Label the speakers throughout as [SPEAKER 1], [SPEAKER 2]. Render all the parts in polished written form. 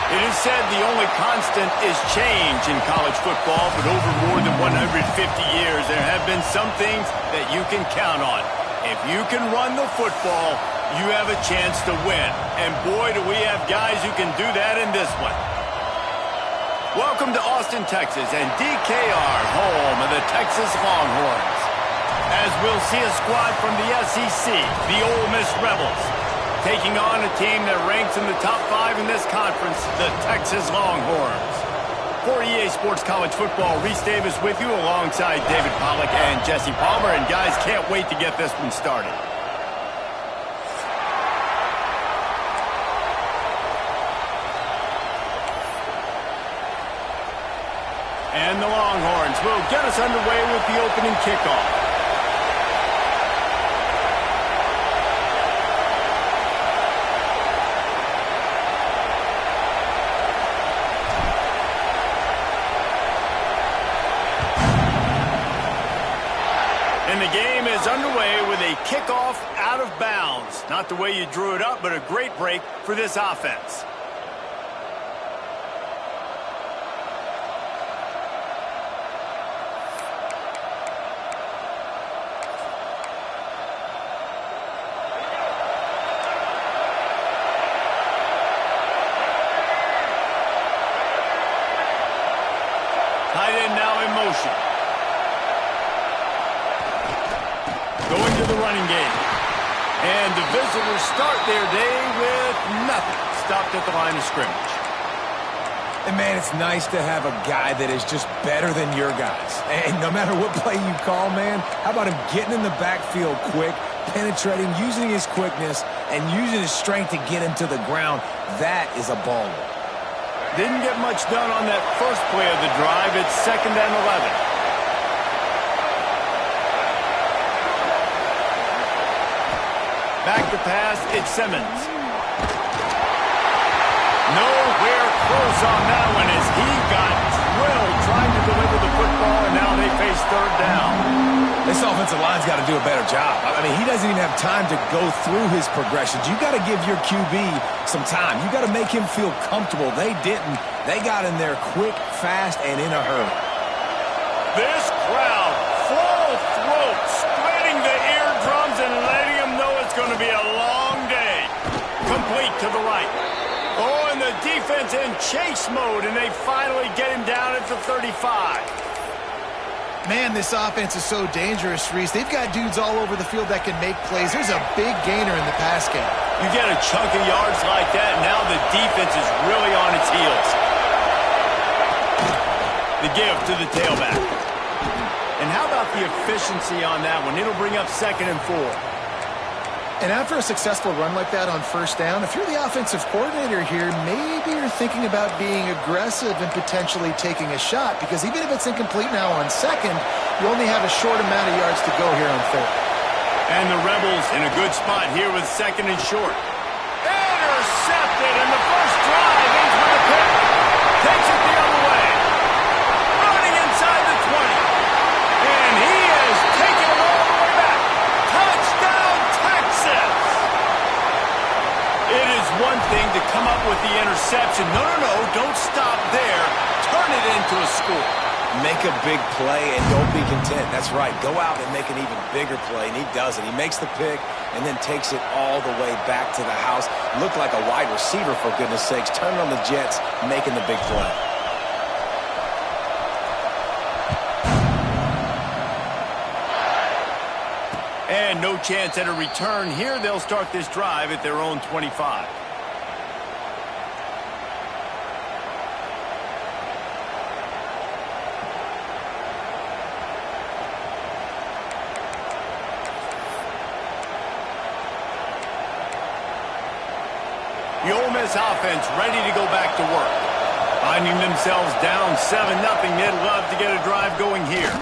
[SPEAKER 1] It is said the only constant is change in college football, but over more than 150 years, there have been some things that you can count on. If you can run the football, you have a chance to win. And boy, do we have guys who can do that in this one. Welcome to Austin, Texas, and DKR, home of the Texas Longhorns. As we'll see a squad from the SEC, the Ole Miss Rebels, taking on a team that ranks in the top 5 in this conference, the Texas Longhorns. For EA Sports College Football, Reese Davis with you alongside David Pollack and Jesse Palmer. And guys, can't wait to get this one started. And the Longhorns will get us underway with the opening kickoff. And the game is underway with a kickoff out of bounds. Not the way you drew it up, but a great break for this offense. Tight end now in motion. Going to the running game. And the visitors start their day with nothing. Stopped at the line of scrimmage.
[SPEAKER 2] And, man, it's nice to have a guy that is just better than your guys. And no matter what play you call, man, how about him getting in the backfield quick, penetrating, using his quickness, and using his strength to get him to the ground? That is a baller.
[SPEAKER 1] Didn't get much done on that first play of the drive. It's 2nd and 11. Back to pass, it's Simmons. Nowhere close on that one as he got drilled trying to deliver the football, and now they face 3rd down.
[SPEAKER 2] This offensive line's got to do a better job. I mean, he doesn't even have time to go through his progressions. You got to give your QB some time. You got to make him feel comfortable. They didn't. They got in there quick, fast, and in a hurry.
[SPEAKER 1] This crowd, full throat, spreading the eardrums and letting them know it's going to be a long day. Complete to the right. Oh, and the defense in chase mode, and they finally get him down at the 35.
[SPEAKER 3] Man, this offense is so dangerous, Reese. They've got dudes all over the field that can make plays. There's a big gainer in the pass game.
[SPEAKER 1] You get a chunk of yards like that, and now the defense is really on its heels. The give to the tailback. And how about the efficiency on that one? It'll bring up 2nd and 4.
[SPEAKER 3] And after a successful run like that on 1st down, if you're the offensive coordinator here, maybe you're thinking about being aggressive and potentially taking a shot, because even if it's incomplete now on 2nd, you only have a short amount of yards to go here on 3rd.
[SPEAKER 1] And the Rebels in a good spot here with 2nd and short. Intercepted, and the first drive ends with a pick. Takes it the other way. Running inside the 20. And he has taken it all the way back. Touchdown, Texas! It is one thing to come up with the interception. No, don't stop there. Turn it into a score.
[SPEAKER 2] Make a big play and don't be content. That's right. Go out and make an even bigger play, and he does it. He makes the pick and then takes it all the way back to the house. Looked like a wide receiver, for goodness sakes. Turning on the Jets, making the big play.
[SPEAKER 1] And no chance at a return here. They'll start this drive at their own 25. The Ole Miss offense ready to go back to work. Finding themselves down 7-0, they'd love to get a drive going here.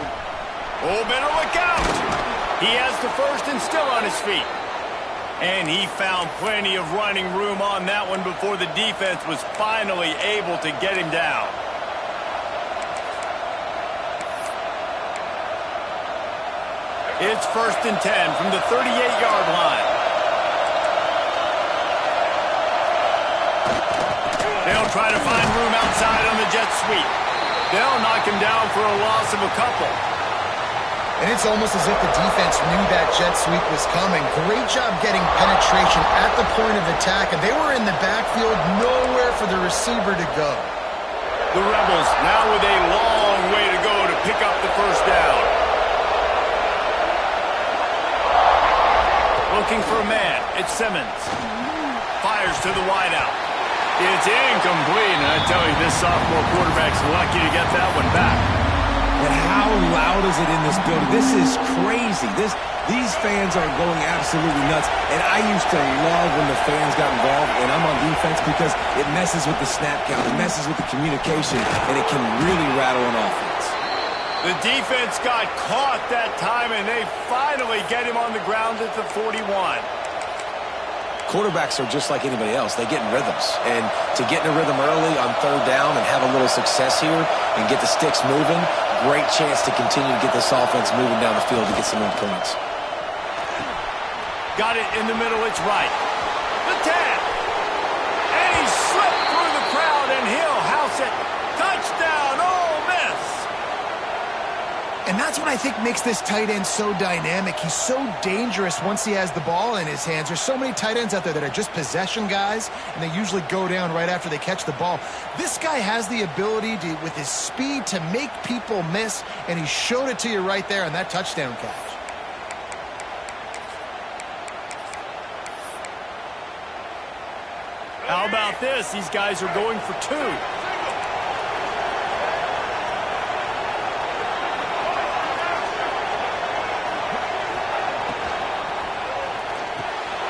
[SPEAKER 1] Oh, better look out! He has the first and still on his feet. And he found plenty of running room on that one before the defense was finally able to get him down. It's 1st and 10 from the 38-yard line. They'll try to find room outside on the jet sweep. They'll knock him down for a loss of a couple.
[SPEAKER 3] And it's almost as if the defense knew that jet sweep was coming. Great job getting penetration at the point of attack, and they were in the backfield, nowhere for the receiver to go.
[SPEAKER 1] The Rebels now with a long way to go to pick up the first down. Looking for a man. It's Simmons. Fires to the wideout. It's incomplete, and I tell you, this sophomore quarterback's lucky to get that one back.
[SPEAKER 2] And how loud is it in this building? This is crazy. These fans are going absolutely nuts. And I used to love when the fans got involved when I'm on defense because it messes with the snap count, it messes with the communication, and it can really rattle an offense.
[SPEAKER 1] The defense got caught that time, and they finally get him on the ground at the 41.
[SPEAKER 2] Quarterbacks are just like anybody else. They get in rhythms. And to get in a rhythm early on third down and have a little success here and get the sticks moving, great chance to continue to get this offense moving down the field to get some more points.
[SPEAKER 1] Got it in the middle. It's right. The 10. And he slipped through the crowd, and he'll house it. Touchdown, Ole Miss.
[SPEAKER 3] And that's what I think makes this tight end so dynamic. He's so dangerous once he has the ball in his hands. There's so many tight ends out there that are just possession guys, and they usually go down right after they catch the ball. This guy has the ability to, with his speed, to make people miss, and he showed it to you right there on that touchdown catch.
[SPEAKER 1] How about this? These guys are going for two.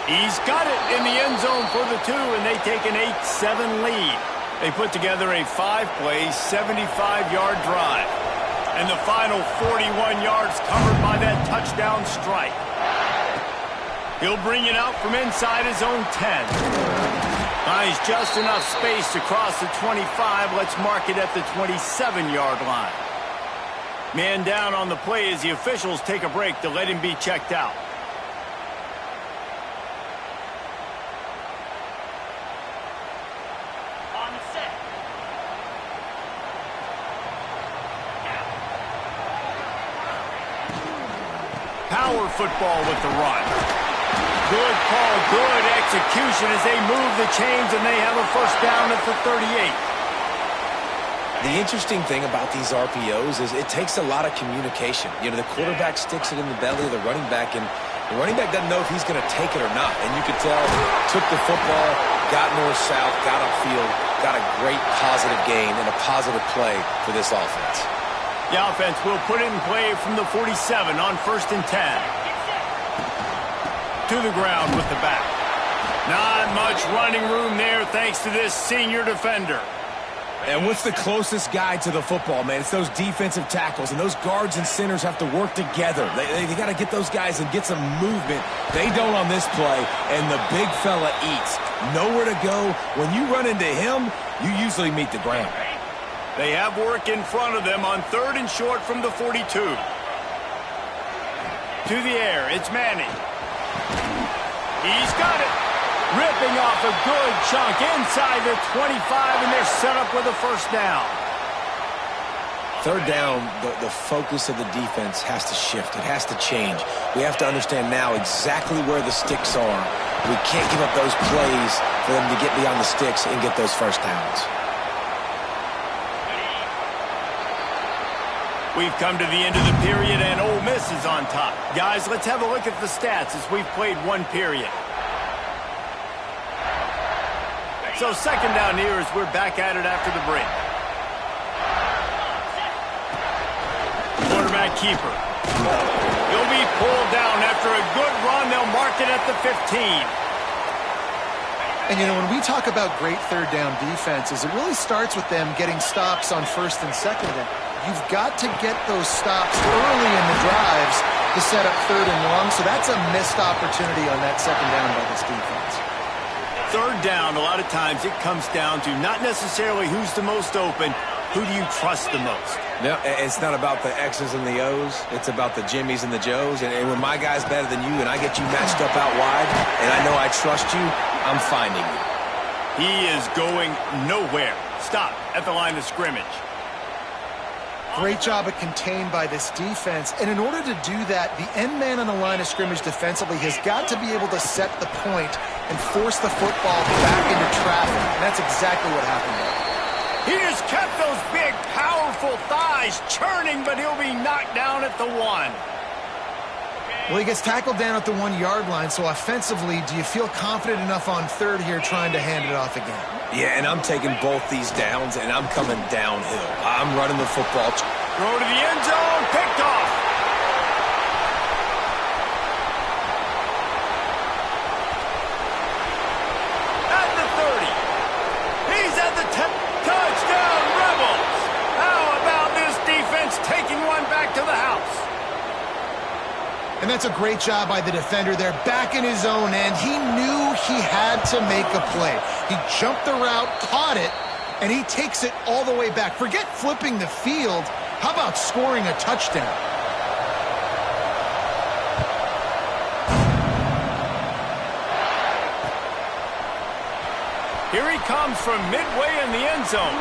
[SPEAKER 1] He's got it in the end zone for the two, and they take an 8-7 lead. They put together a 5-play, 75-yard drive. And the final 41 yards covered by that touchdown strike. He'll bring it out from inside his own 10. Finds just enough space to cross the 25. Let's mark it at the 27-yard line. Man down on the play as the officials take a break to let him be checked out. Power football with the run. Good call, good execution as they move the chains, and they have a first down at the 38.
[SPEAKER 2] The interesting thing about these RPOs is it takes a lot of communication. You know, the quarterback sticks it in the belly of the running back, and the running back doesn't know if he's going to take it or not. And you could tell, took the football, got north-south, got upfield, got a great positive gain and a positive play for this offense.
[SPEAKER 1] The offense will put it in play from the 47 on 1st and 10. To the ground with the back. Not much running room there thanks to this senior defender.
[SPEAKER 2] And what's the closest guy to the football, man? It's those defensive tackles, and those guards and centers have to work together. They got to get those guys and get some movement. They don't on this play, and the big fella eats. Nowhere to go. When you run into him, you usually meet the ground.
[SPEAKER 1] They have work in front of them on 3rd and short from the 42. To the air, it's Manning. He's got it. Ripping off a good chunk inside the 25, and they're set up with a first down.
[SPEAKER 2] Third down, the focus of the defense has to shift. It has to change. We have to understand now exactly where the sticks are. We can't give up those plays for them to get beyond the sticks and get those first downs.
[SPEAKER 1] We've come to the end of the period, and Ole Miss is on top. Guys, let's have a look at the stats as we've played one period. So second down here as we're back at it after the break. Quarterback keeper. He'll be pulled down after a good run. They'll mark it at the 15.
[SPEAKER 3] And, you know, when we talk about great third down defenses, it really starts with them getting stops on 1st and 2nd down. You've got to get those stops early in the drives to set up 3rd and long, so that's a missed opportunity on that 2nd down by this defense.
[SPEAKER 1] Third down, a lot of times it comes down to not necessarily who's the most open, who do you trust the most?
[SPEAKER 2] No, it's not about the X's and the O's. It's about the Jimmies and the Joes. And when my guy's better than you and I get you matched up out wide and I know I trust you, I'm finding you.
[SPEAKER 1] He is going nowhere. Stop at the line of scrimmage.
[SPEAKER 3] Great job at contained by this defense. And in order to do that, the end man on the line of scrimmage defensively has got to be able to set the point and force the football back into traffic. And that's exactly what happened there.
[SPEAKER 1] He just kept those big, powerful thighs churning, but he'll be knocked down at the 1.
[SPEAKER 3] Well, he gets tackled down at the 1-yard line, so offensively, do you feel confident enough on third here trying to hand it off again?
[SPEAKER 2] Yeah, and I'm taking both these downs, and I'm coming downhill. I'm running the football.
[SPEAKER 1] Throw to the end zone, picked off. At the 30. He's at the 10. Touchdown, Rebels. How about this defense taking one back to the house?
[SPEAKER 3] And that's a great job by the defender there, back in his own end. He knew he had to make a play. He jumped the route, caught it, and he takes it all the way back. Forget flipping the field. How about scoring a touchdown?
[SPEAKER 1] Here he comes from midway in the end zone.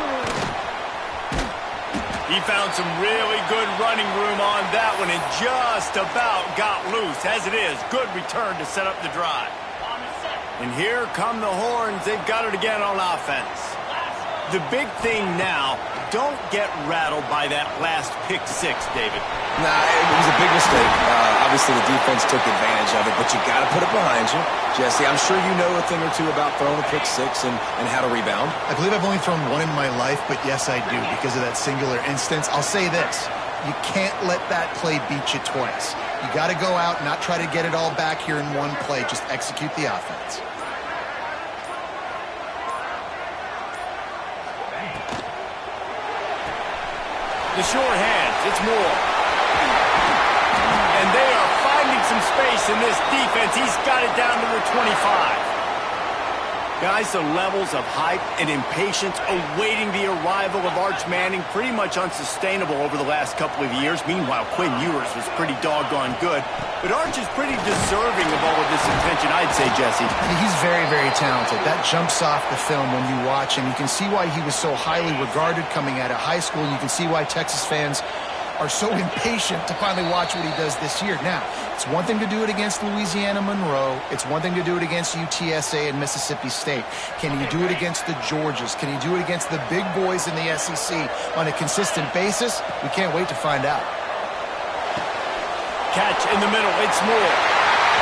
[SPEAKER 1] He found some really good running room on that one and just about got loose. As it is, good return to set up the drive. And here come the horns. They've got it again on offense. The big thing now, don't get rattled by that last pick 6, David.
[SPEAKER 2] Nah, it was a big mistake. Obviously, the defense took advantage of it, but you got to put it behind you. Jesse, I'm sure you know a thing or two about throwing a pick 6 and how to rebound.
[SPEAKER 3] I believe I've only thrown one in my life, but yes, I do because of that singular instance. I'll say this. You can't let that play beat you twice. You got to go out and not try to get it all back here in one play. Just execute the offense.
[SPEAKER 1] The sure hands, it's Moore. And they are finding some space in this defense. He's got it down to the 25. Guys, the levels of hype and impatience awaiting the arrival of Arch Manning pretty much unsustainable over the last couple of years. Meanwhile, Quinn Ewers was pretty doggone good. But Arch is pretty deserving of all of this attention, I'd say, Jesse.
[SPEAKER 3] He's very, very talented. That jumps off the film when you watch him. You can see why he was so highly regarded coming out of high school. You can see why Texas fans are so impatient to finally watch what he does this year. Now, it's one thing to do it against Louisiana Monroe. It's one thing to do it against UTSA and Mississippi State. Can he do it against the Georgias? Can he do it against the big boys in the SEC on a consistent basis? We can't wait to find out.
[SPEAKER 1] Catch in the middle, it's Moore.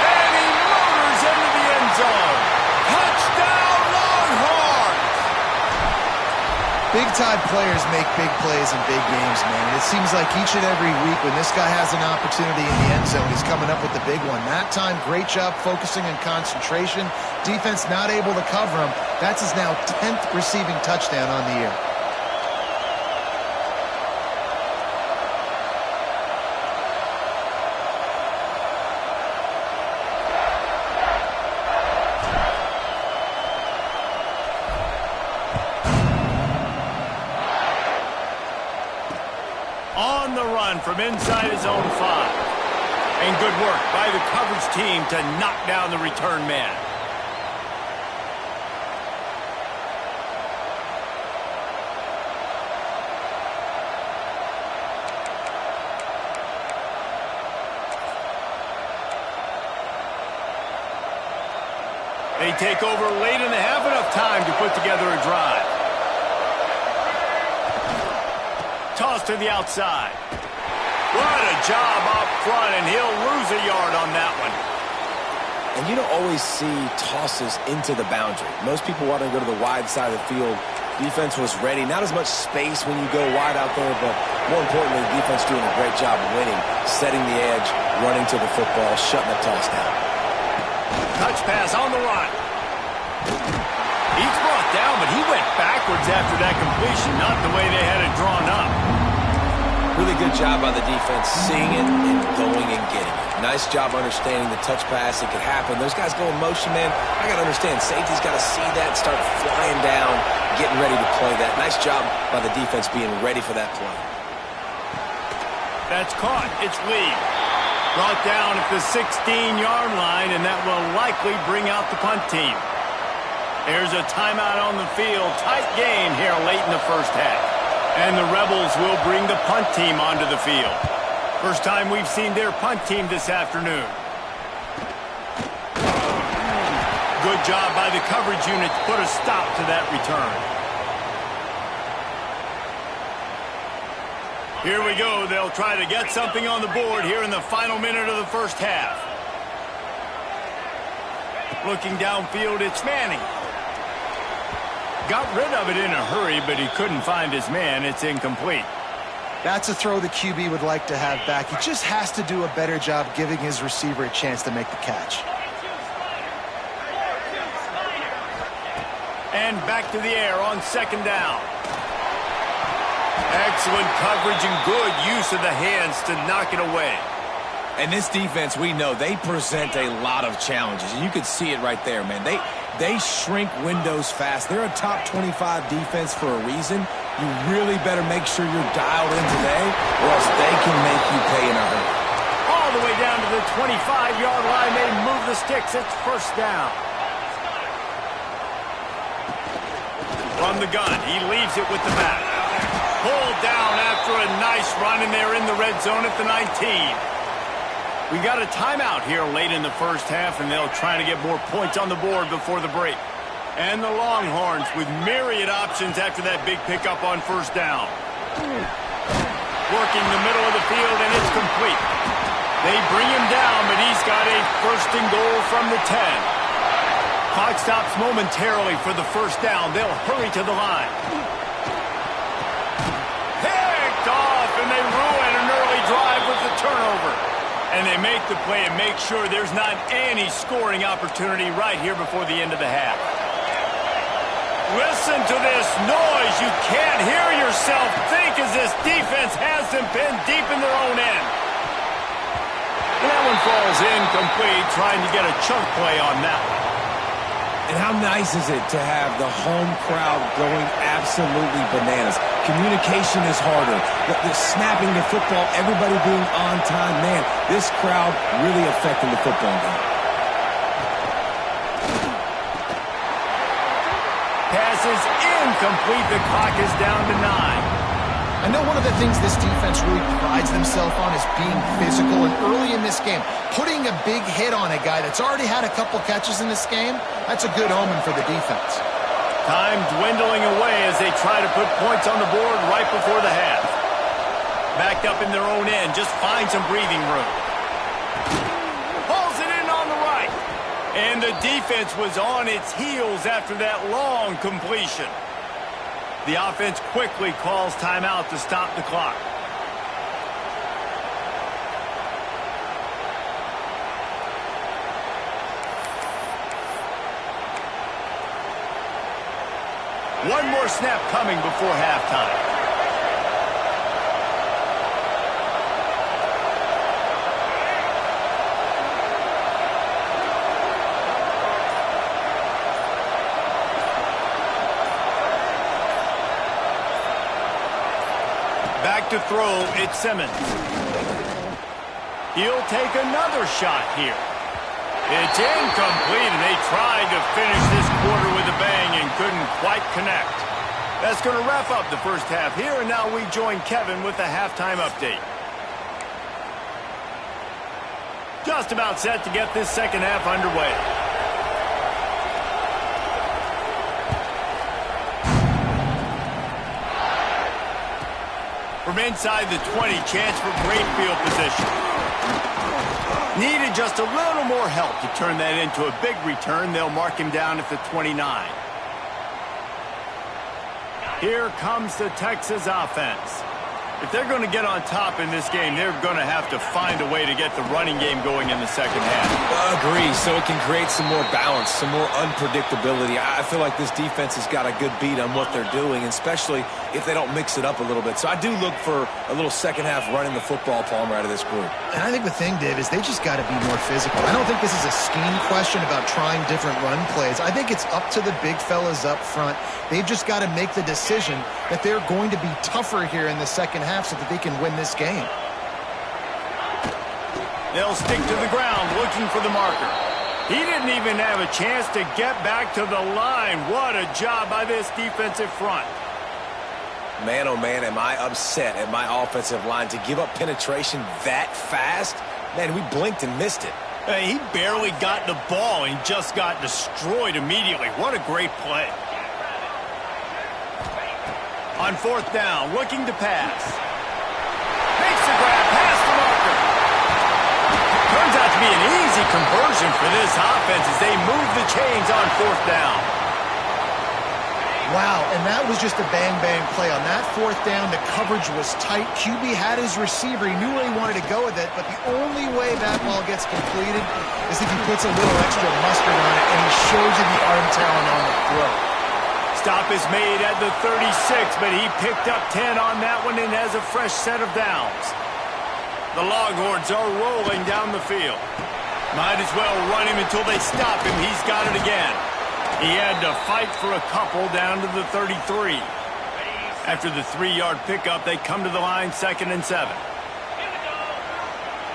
[SPEAKER 1] And he motors into the end zone. Touchdown, Longhorns!
[SPEAKER 3] Big-time players make big plays in big games, man. And it seems like each and every week when this guy has an opportunity in the end zone, he's coming up with the big one. That time, great job focusing and concentration. Defense not able to cover him. That's his now 10th receiving touchdown on the year.
[SPEAKER 1] On the run from inside his own 5. And good work by the coverage team to knock down the return man. They take over late and they have enough time to put together a drive. Toss to the outside. What a job up front, and he'll lose a yard on that one.
[SPEAKER 2] And you don't always see tosses into the boundary. Most people want to go to the wide side of the field. Defense was ready. Not as much space when you go wide out there, but more importantly, the defense doing a great job of winning, setting the edge, running to the football, shutting the toss down.
[SPEAKER 1] Touch pass on the run. He's brought down, but he went backwards after that completion, not the way they had it drawn up.
[SPEAKER 2] Really good job by the defense, seeing it and going and getting it. Nice job understanding the touch pass. It could happen. Those guys go in motion, man. I got to understand, safety's got to see that, start flying down, getting ready to play that. Nice job by the defense being ready for that play.
[SPEAKER 1] That's caught. It's Lee. Brought down at the 16-yard line, and that will likely bring out the punt team. There's a timeout on the field. Tight game here late in the first half. And the Rebels will bring the punt team onto the field. First time we've seen their punt team this afternoon. Good job by the coverage unit to put a stop to that return. Here we go. They'll try to get something on the board here in the final minute of the first half. Looking downfield, it's Manning. Got rid of it in a hurry, but he couldn't find his man. It's incomplete.
[SPEAKER 3] That's a throw the QB would like to have back. He just has to do a better job giving his receiver a chance to make the catch.
[SPEAKER 1] And back to the air on second down. Excellent coverage and good use of the hands to knock it away.
[SPEAKER 2] And this defense, we know, they present a lot of challenges. And you can see it right there, man. They shrink windows fast. They're a top 25 defense for a reason. You really better make sure you're dialed in today, or else they can make you pay in a hurry.
[SPEAKER 1] All the way down to the 25-yard line. They move the sticks. It's first down. From the gun, he leaves it with the back. Pulled down after a nice run, and they're in the red zone at the 19. We got a timeout here late in the first half, and they'll try to get more points on the board before the break. And the Longhorns with myriad options after that big pickup on first down. Working the middle of the field, and it's complete. They bring him down, but he's got a first and goal from the 10. Clock stops momentarily for the first down. They'll hurry to the line. Picked off, and they ruin an early drive with the turnover. And they make the play and make sure there's not any scoring opportunity right here before the end of the half. Listen to this noise. You can't hear yourself think as this defense has them pinned deep in their own end. And that one falls incomplete, trying to get a chunk play on that one.
[SPEAKER 2] And how nice is it to have the home crowd going absolutely bananas? Communication is harder. The snapping the football, everybody being on time. Man, this crowd really affecting the football game.
[SPEAKER 1] Pass is incomplete. The clock is down to 9.
[SPEAKER 3] I know one of the things this defense really prides themselves on is being physical, and early in this game, putting a big hit on a guy that's already had a couple catches in this game, that's a good omen for the defense.
[SPEAKER 1] Time dwindling away as they try to put points on the board right before the half. Backed up in their own end, just find some breathing room. Pulls it in on the right. And the defense was on its heels after that long completion. The offense quickly calls timeout to stop the clock. One more snap coming before halftime. Back to throw, it's Simmons. He'll take another shot here. It's incomplete, and they tried to finish this quarter with a bang and couldn't quite connect. That's going to wrap up the first half here, and now we join Kevin with the halftime update. Just about set to get this second half underway. From inside the 20, chance for great field position. Needed just a little more help to turn that into a big return. They'll mark him down at the 29. Here comes the Texas offense. If they're going to get on top in this game, they're going to have to find a way to get the running game going in the second half.
[SPEAKER 2] Agree, so it can create some more balance, some more unpredictability. I feel like this defense has got a good beat on what they're doing, especially if they don't mix it up a little bit. So I do look for a little second half running the football, Palmer, out of this group.
[SPEAKER 3] And I think the thing, Dave, is they just got to be more physical. I don't think this is a scheme question about trying different run plays. I think it's up to the big fellas up front. They've just got to make the decision that they're going to be tougher here in the second half so that they can win this game.
[SPEAKER 1] They'll stick to the ground looking for the marker. He didn't even have a chance to get back to the line. What a job by this defensive front.
[SPEAKER 2] Man, oh man, am I upset at my offensive line to give up penetration that fast? Man, we blinked and missed it.
[SPEAKER 1] He barely got the ball and just got destroyed immediately. What a great play. On fourth down, looking to pass. Makes the grab, pass the marker. Turns out to be an easy conversion for this offense as they move the chains on fourth down.
[SPEAKER 3] Wow, and that was just a bang-bang play. On that fourth down, the coverage was tight. QB had his receiver. He knew where he wanted to go with it, but the only way that ball gets completed is if he puts a little extra mustard on it, and he shows you the arm talent on the throw.
[SPEAKER 1] Stop is made at the 36, but he picked up 10 on that one and has a fresh set of downs. The Longhorns are rolling down the field. Might as well run him until they stop him. He's got it again. He had to fight for a couple down to the 33. After the 3-yard pickup, they come to the line 2nd and 7.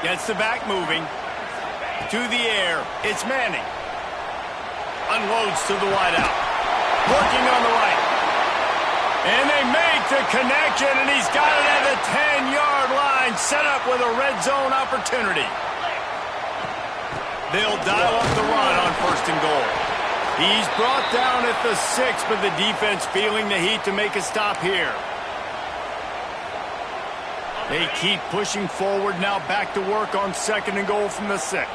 [SPEAKER 1] Gets the back moving. To the air. It's Manning. Unloads to the wideout. Working on the right. And they make the connection, and he's got it at the 10-yard line, set up with a red zone opportunity. They'll dial up the run on 1st and goal. He's brought down at the 6, but the defense feeling the heat to make a stop here. They keep pushing forward, now back to work on 2nd and goal from the 6.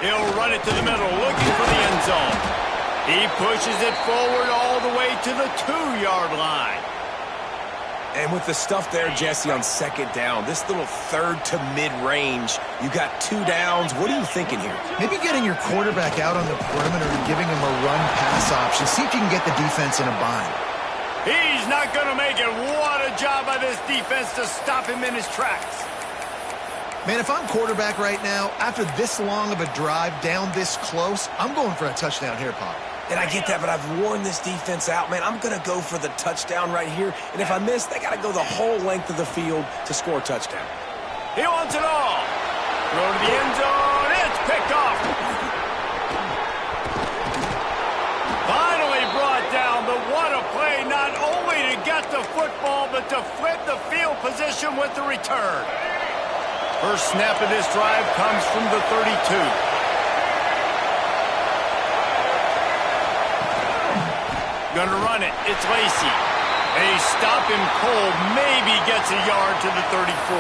[SPEAKER 1] He'll run it to the middle, looking for the end zone. He pushes it forward all the way to the 2-yard line.
[SPEAKER 2] And with the stuff there, Jesse, on 2nd down, this little 3rd to mid-range, you got 2 downs. What are you thinking here?
[SPEAKER 3] Maybe getting your quarterback out on the perimeter and giving him a run-pass option. See if you can get the defense in a bind.
[SPEAKER 1] He's not going to make it. What a job by this defense to stop him in his tracks.
[SPEAKER 3] Man, if I'm quarterback right now, after this long of a drive down this close, I'm going for a touchdown here, Pop.
[SPEAKER 2] And I get that, but I've worn this defense out, man. I'm going to go for the touchdown right here. And if I miss, they got to go the whole length of the field to score a touchdown.
[SPEAKER 1] He wants it all. Throw to the end zone. It's picked off. Finally brought down, but what a play, not only to get the football, but to flip the field position with the return. First snap of this drive comes from the 32. Gonna run it. It's Lacy. They stop him cold. Maybe gets a yard to the 34.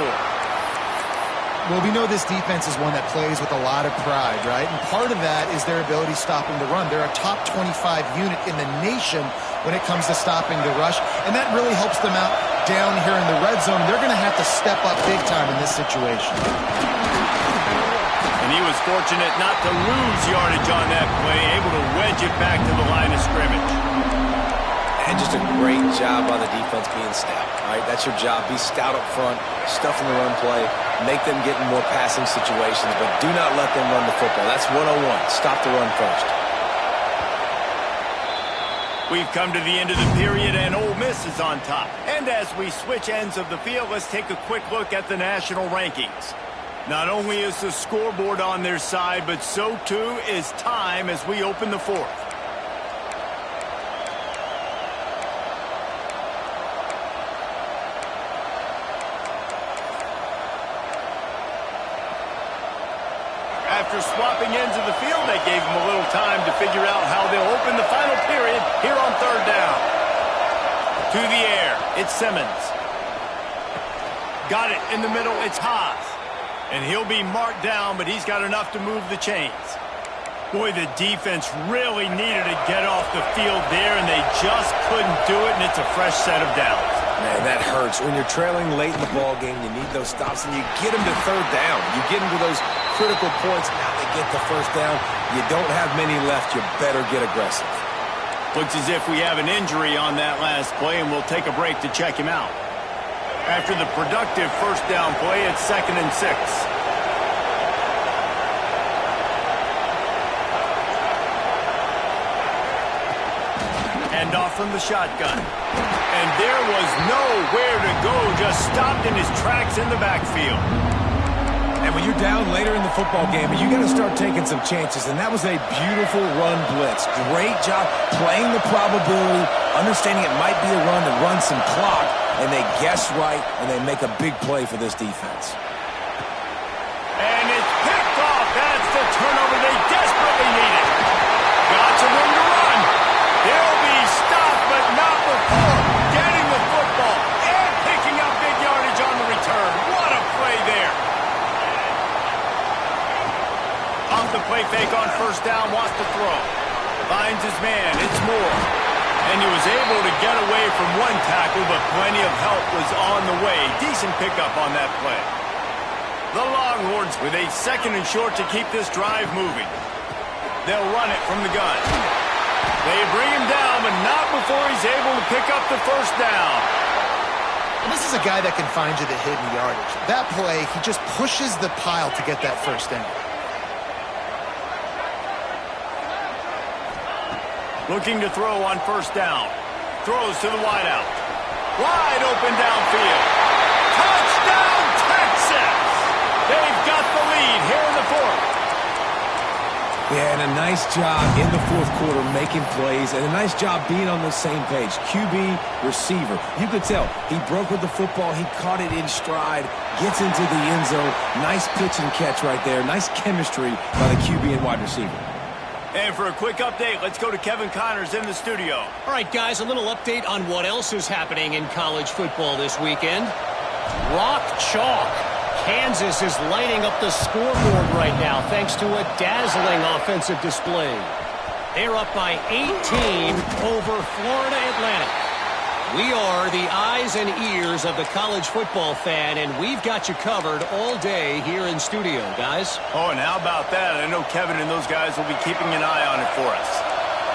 [SPEAKER 3] Well, we know this defense is one that plays with a lot of pride, right? And part of that is their ability stopping the run. They're a top 25 unit in the nation when it comes to stopping the rush, and that really helps them out down here in the red zone. They're going to have to step up big time in this situation.
[SPEAKER 1] And he was fortunate not to lose yardage on that play, able to wedge it back to the line of scrimmage.
[SPEAKER 2] And just a great job by the defense being stout. All right, that's your job. Be stout up front, stuff in the run play, make them get in more passing situations, but do not let them run the football. That's 101. Stop the run first.
[SPEAKER 1] We've come to the end of the period, and Ole Miss is on top. And as we switch ends of the field, let's take a quick look at the national rankings. Not only is the scoreboard on their side, but so too is time as we open the 4th. After swapping ends of the field, they gave them a little time to figure out how they'll open the final period here on 3rd down. To the air, it's Simmons. Got it in the middle, it's Haas. And he'll be marked down, but he's got enough to move the chains. Boy, the defense really needed to get off the field there, and they just couldn't do it, and it's a fresh set of downs.
[SPEAKER 2] Man, that hurts. When you're trailing late in the ball game, you need those stops, and you get them to 3rd down. You get them to those critical points. Now they get the 1st down. You don't have many left. You better get aggressive.
[SPEAKER 1] Looks as if we have an injury on that last play, and we'll take a break to check him out. After the productive 1st down play, it's 2nd and 6. Hand off from the shotgun. And there was nowhere to go, just stopped in his tracks in the backfield.
[SPEAKER 2] And when you're down later in the football game, you got to start taking some chances, and that was a beautiful run blitz. Great job playing the probability, understanding it might be a run to run some clock, and they guess right, and they make a big play for this defense.
[SPEAKER 1] And it's picked off. That's the turnover they desperately needed. Got some room to run. He'll be stopped, but not before getting the football and picking up big yardage on the return. What a play there. Off the play fake on first down, wants to throw. Finds his man, it's Moore. And he was able to get away from one tackle, but plenty of help was on the way. Decent pickup on that play. The Longhorns with a 2nd and short to keep this drive moving. They'll run it from the gun. They bring him down, but not before he's able to pick up the first down.
[SPEAKER 3] And this is a guy that can find you the hidden yardage. That play, he just pushes the pile to get that first down.
[SPEAKER 1] Looking to throw on first down. Throws to the wideout. Wide open downfield. Touchdown, Texas! They've got the lead here in the 4th.
[SPEAKER 2] Yeah, and a nice job in the 4th quarter making plays, and a nice job being on the same page. QB, receiver. You could tell he broke with the football. He caught it in stride, gets into the end zone. Nice pitch and catch right there. Nice chemistry by the QB and wide receiver.
[SPEAKER 1] And for a quick update, let's go to Kevin Connors in the studio.
[SPEAKER 4] All right, guys, a little update on what else is happening in college football this weekend. Rock chalk. Kansas is lighting up the scoreboard right now thanks to a dazzling offensive display. They're up by 18 over Florida Atlantic. We are the eyes and ears of the college football fan, and we've got you covered all day here in studio, guys.
[SPEAKER 1] Oh, and how about that? I know Kevin and those guys will be keeping an eye on it for us.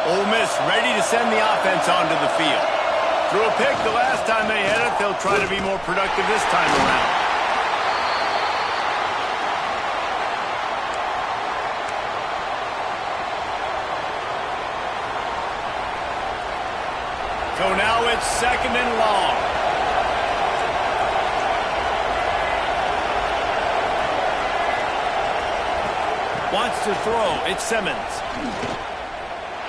[SPEAKER 1] Ole Miss ready to send the offense onto the field. Threw a pick the last time they had it. They'll try to be more productive this time around. So now it's 2nd and long. Wants to throw. It's Simmons.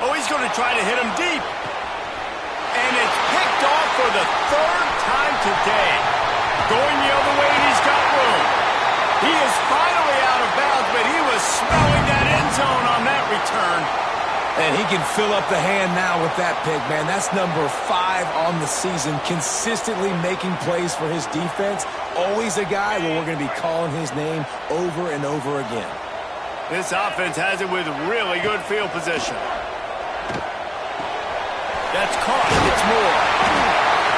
[SPEAKER 1] Oh, he's going to try to hit him deep. And it's picked off for the 3rd time today. Going the other way, and he's got room. He is finally out of bounds, but he was smelling that end zone on that return.
[SPEAKER 2] And he can fill up the hand now with that pick, man. That's number 5 on the season, consistently making plays for his defense. Always a guy where we're going to be calling his name over and over again.
[SPEAKER 1] This offense has it with really good field position. That's caught. It's Moore.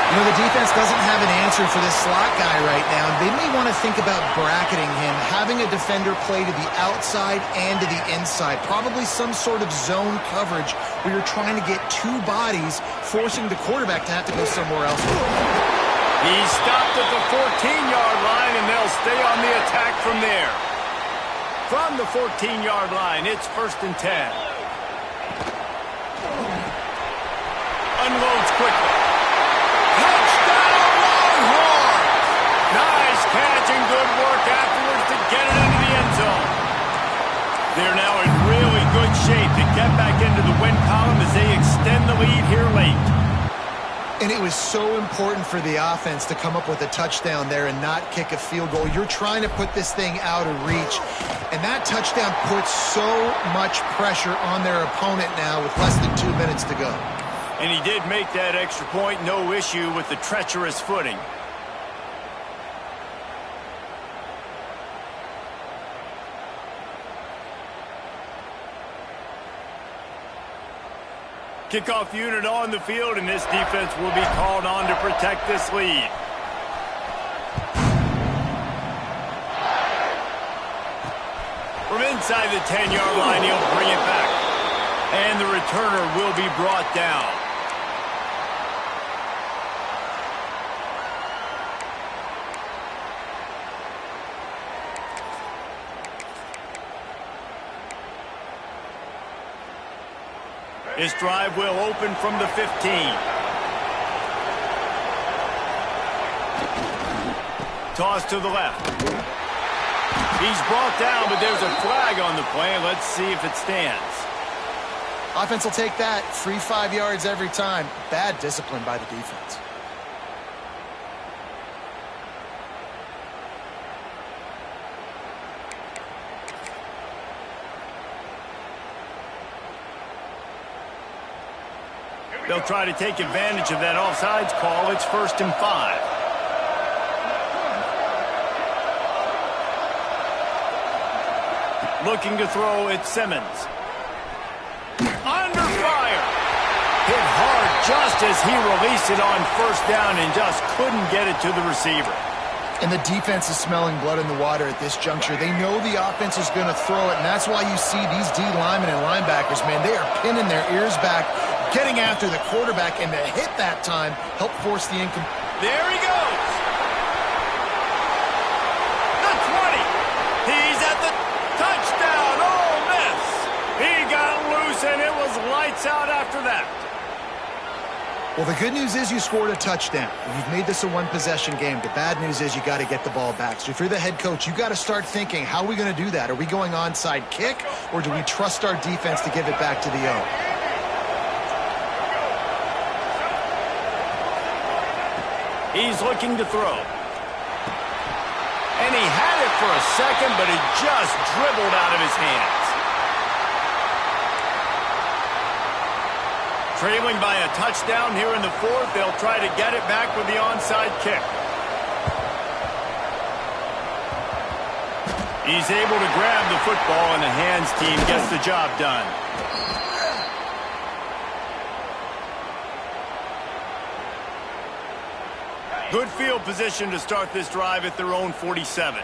[SPEAKER 3] You know, the defense doesn't have an answer for this slot guy right now. They may want to think about bracketing him, having a defender play to the outside and to the inside. Probably some sort of zone coverage where you're trying to get 2 bodies, forcing the quarterback to have to go somewhere else.
[SPEAKER 1] He stopped at the 14-yard line, and they'll stay on the attack from there. From the 14-yard line, it's 1st and 10. Unloads quickly. Touchdown, Longhorns! Nice catch and good work afterwards to get it into the end zone. They're now in really good shape to get back into the win column as they extend the lead here late.
[SPEAKER 3] And it was so important for the offense to come up with a touchdown there and not kick a field goal. You're trying to put this thing out of reach, and that touchdown puts so much pressure on their opponent now with less than 2 minutes to go.
[SPEAKER 1] And he did make that extra point, no issue with the treacherous footing. Kickoff unit on the field, and this defense will be called on to protect this lead. From inside the 10-yard line, he'll bring it back. And the returner will be brought down. This drive will open from the 15. Toss to the left. He's brought down, but there's a flag on the play. Let's see if it stands.
[SPEAKER 3] Offense will take that. Free 5 yards every time. Bad discipline by the defense.
[SPEAKER 1] They'll try to take advantage of that offsides call. It's 1st and 5. Looking to throw, it's Simmons. Under fire. Hit hard just as he released it on 1st down and just couldn't get it to the receiver.
[SPEAKER 3] And the defense is smelling blood in the water at this juncture. They know the offense is going to throw it, and that's why you see these D linemen and linebackers, man, they are pinning their ears back, getting after the quarterback, and to hit that time, help force the income.
[SPEAKER 1] There he goes. The 20. He's at the touchdown. Ole Miss. He got loose, and it was lights out after that.
[SPEAKER 3] Well, the good news is you scored a touchdown. You've made this a one-possession game. The bad news is you got to get the ball back. So if you're the head coach, you got to start thinking, how are we going to do that? Are we going onside kick, or do we trust our defense to give it back to the O?
[SPEAKER 1] He's looking to throw. And he had it for a second, but it just dribbled out of his hands. Trailing by a touchdown here in the 4th, they'll try to get it back with the onside kick. He's able to grab the football, and the hands team gets the job done. Good field position to start this drive at their own 47.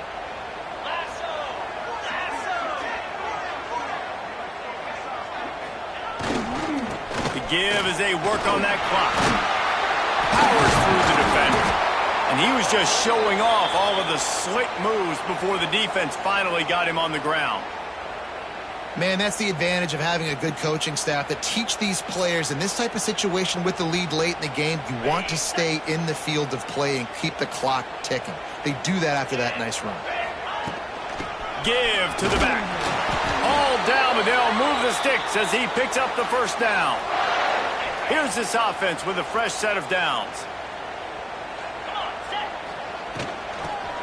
[SPEAKER 1] Give as they work on that clock. Powers through the defender. And he was just showing off all of the slick moves before the defense finally got him on the ground.
[SPEAKER 3] Man, that's the advantage of having a good coaching staff that teach these players in this type of situation with the lead late in the game. You want to stay in the field of play and keep the clock ticking. They do that after that nice run.
[SPEAKER 1] Give to the back. All down, but they'll move the sticks as he picks up the 1st down. Here's this offense with a fresh set of downs.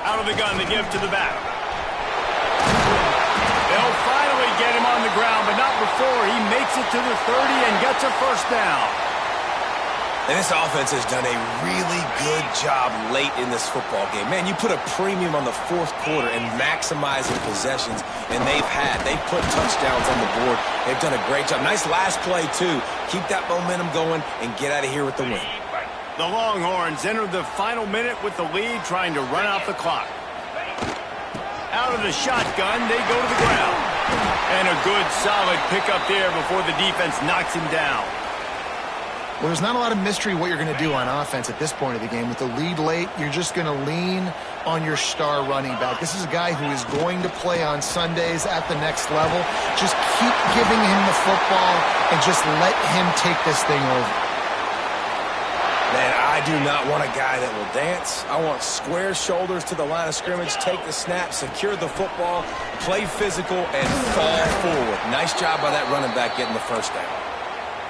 [SPEAKER 1] Out of the gun, they give to the back. They'll finally get him on the ground, but not before he makes it to the 30 and gets a 1st down.
[SPEAKER 2] And this offense has done a really good job late in this football game. Man, you put a premium on the 4th quarter and maximizing possessions, and they've put touchdowns on the board. They've done a great job. Nice last play, too. Keep that momentum going and get out of here with the win.
[SPEAKER 1] The Longhorns enter the final minute with the lead, trying to run out the clock. Out of the shotgun, they go to the ground. And a good, solid pickup there before the defense knocks him down.
[SPEAKER 3] Well, there's not a lot of mystery what you're going to do on offense at this point of the game. With the lead late, you're just going to lean on your star running back. This is a guy who is going to play on Sundays at the next level. Just keep giving him the football and just let him take this thing over.
[SPEAKER 2] Man, I do not want a guy that will dance. I want square shoulders to the line of scrimmage, take the snap, secure the football, play physical, and fall forward. Nice job by that running back getting the 1st down.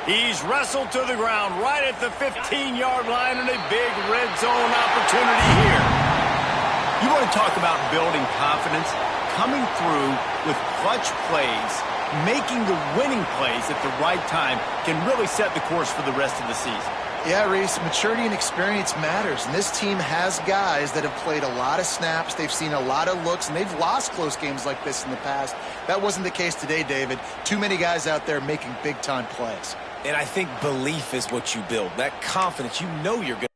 [SPEAKER 1] He's wrestled to the ground right at the 15-yard line, and a big red zone opportunity here. You want to talk about building confidence? Coming through with clutch plays, making the winning plays at the right time can really set the course for the rest of the season.
[SPEAKER 3] Yeah, Reese, maturity and experience matters, and this team has guys that have played a lot of snaps, they've seen a lot of looks, and they've lost close games like this in the past. That wasn't the case today, David. Too many guys out there making big-time plays.
[SPEAKER 2] And I think belief is what you build. That confidence, you know you're going